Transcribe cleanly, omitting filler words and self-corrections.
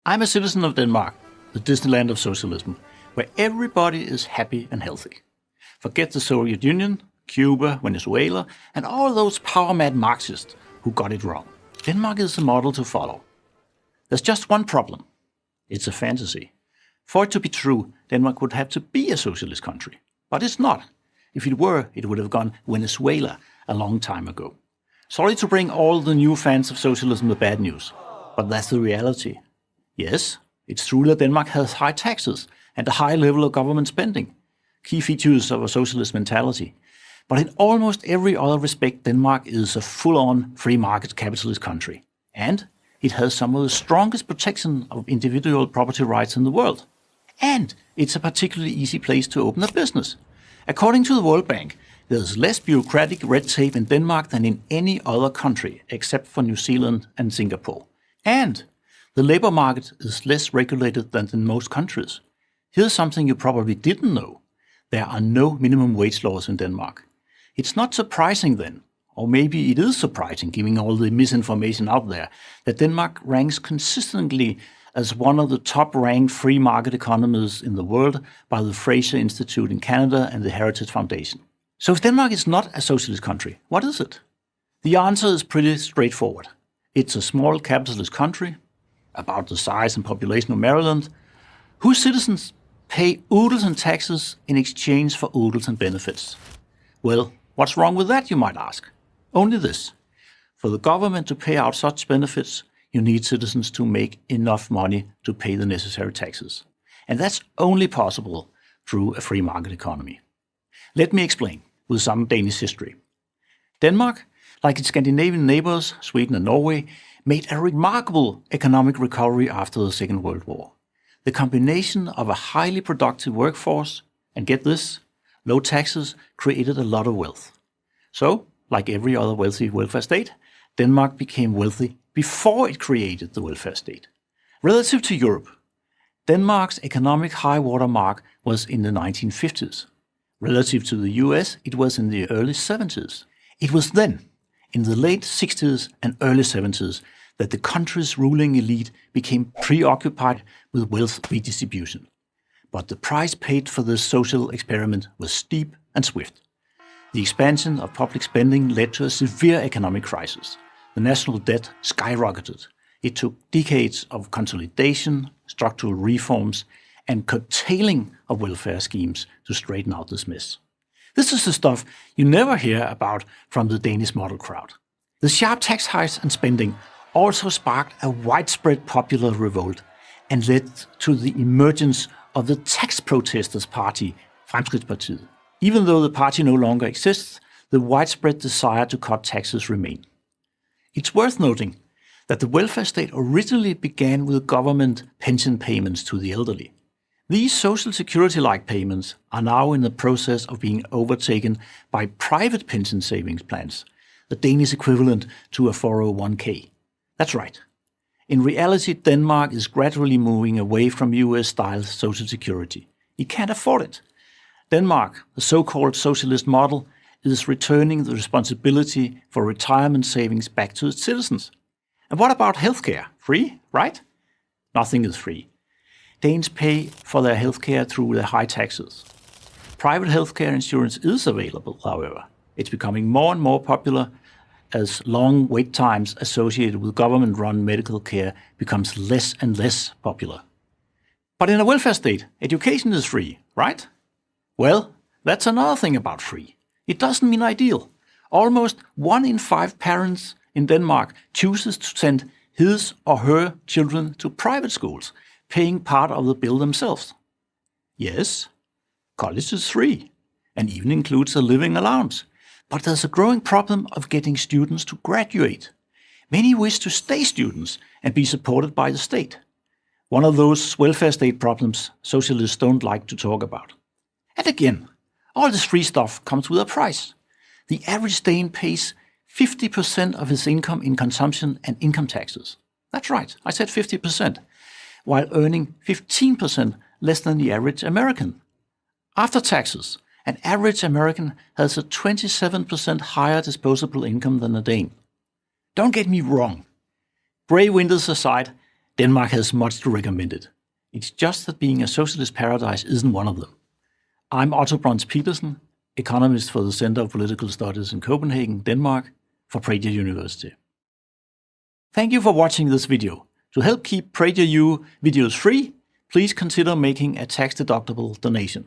I'm a citizen of Denmark, the Disneyland of socialism, where everybody is happy and healthy. Forget the Soviet Union, Cuba, Venezuela, and all those power-mad Marxists who got it wrong. Denmark is the model to follow. There's just one problem. It's a fantasy. For it to be true, Denmark would have to be a socialist country. But it's not. If it were, it would have gone Venezuela a long time ago. Sorry to bring all the new fans of socialism the bad news, but that's the reality. Yes, it's true that Denmark has high taxes and a high level of government spending, key features of a socialist mentality. But in almost every other respect, Denmark is a full-on free market capitalist country. And it has some of the strongest protection of individual property rights in the world. And it's a particularly easy place to open a business. According to the World Bank, there's less bureaucratic red tape in Denmark than in any other country, except for New Zealand and Singapore. And the labor market is less regulated than in most countries. Here's something you probably didn't know. There are no minimum wage laws in Denmark. It's not surprising then, or maybe it is surprising given all the misinformation out there, that Denmark ranks consistently as one of the top-ranked free market economies in the world by the Fraser Institute in Canada and the Heritage Foundation. So if Denmark is not a socialist country, what is it? The answer is pretty straightforward. It's a small capitalist country, about the size and population of Maryland, whose citizens pay oodles in taxes in exchange for oodles in benefits. Well, what's wrong with that, you might ask? Only this. For the government to pay out such benefits, you need citizens to make enough money to pay the necessary taxes. And that's only possible through a free market economy. Let me explain with some Danish history. Denmark, like its Scandinavian neighbors, Sweden and Norway, made a remarkable economic recovery after the Second World War. The combination of a highly productive workforce and, get this, low taxes created a lot of wealth. So, like every other wealthy welfare state, Denmark became wealthy before it created the welfare state. Relative to Europe, Denmark's economic high water mark was in the 1950s. Relative to the US, it was in the early 70s. It was then, in the late 60s and early 70s, that the country's ruling elite became preoccupied with wealth redistribution. But the price paid for this social experiment was steep and swift. The expansion of public spending led to a severe economic crisis. The national debt skyrocketed. It took decades of consolidation, structural reforms, and curtailing of welfare schemes to straighten out this mess. This is the stuff you never hear about from the Danish model crowd. The sharp tax hikes and spending also sparked a widespread popular revolt and led to the emergence of the tax protesters party, Fremskridtspartiet. Even though the party no longer exists, the widespread desire to cut taxes remain. It's worth noting that the welfare state originally began with government pension payments to the elderly. These social security-like payments are now in the process of being overtaken by private pension savings plans, the Danish equivalent to a 401k. That's right. In reality, Denmark is gradually moving away from US-style social security. It can't afford it. Denmark, the so-called socialist model, is returning the responsibility for retirement savings back to its citizens. And what about healthcare? Free, right? Nothing is free. Danes pay for their healthcare through their high taxes. Private healthcare insurance is available, however. It's becoming more and more popular as long wait times associated with government-run medical care becomes less and less popular. But in a welfare state, education is free, right? Well, that's another thing about free. It doesn't mean ideal. Almost 1 in 5 parents in Denmark chooses to send his or her children to private schools, paying part of the bill themselves. Yes, college is free, and even includes a living allowance. But there's a growing problem of getting students to graduate. Many wish to stay students and be supported by the state. One of those welfare state problems socialists don't like to talk about. And again, all this free stuff comes with a price. The average Dane pays 50% of his income in consumption and income taxes. That's right, I said 50%, while earning 15% less than the average American. After taxes, an average American has a 27% higher disposable income than a Dane. Don't get me wrong. Grey windows aside, Denmark has much to recommend it. It's just that being a socialist paradise isn't one of them. I'm Otto Brøns Petersen, economist for the Center of Political Studies in Copenhagen, Denmark, for Prager University. Thank you for watching this video. To help keep PragerU videos free, please consider making a tax-deductible donation.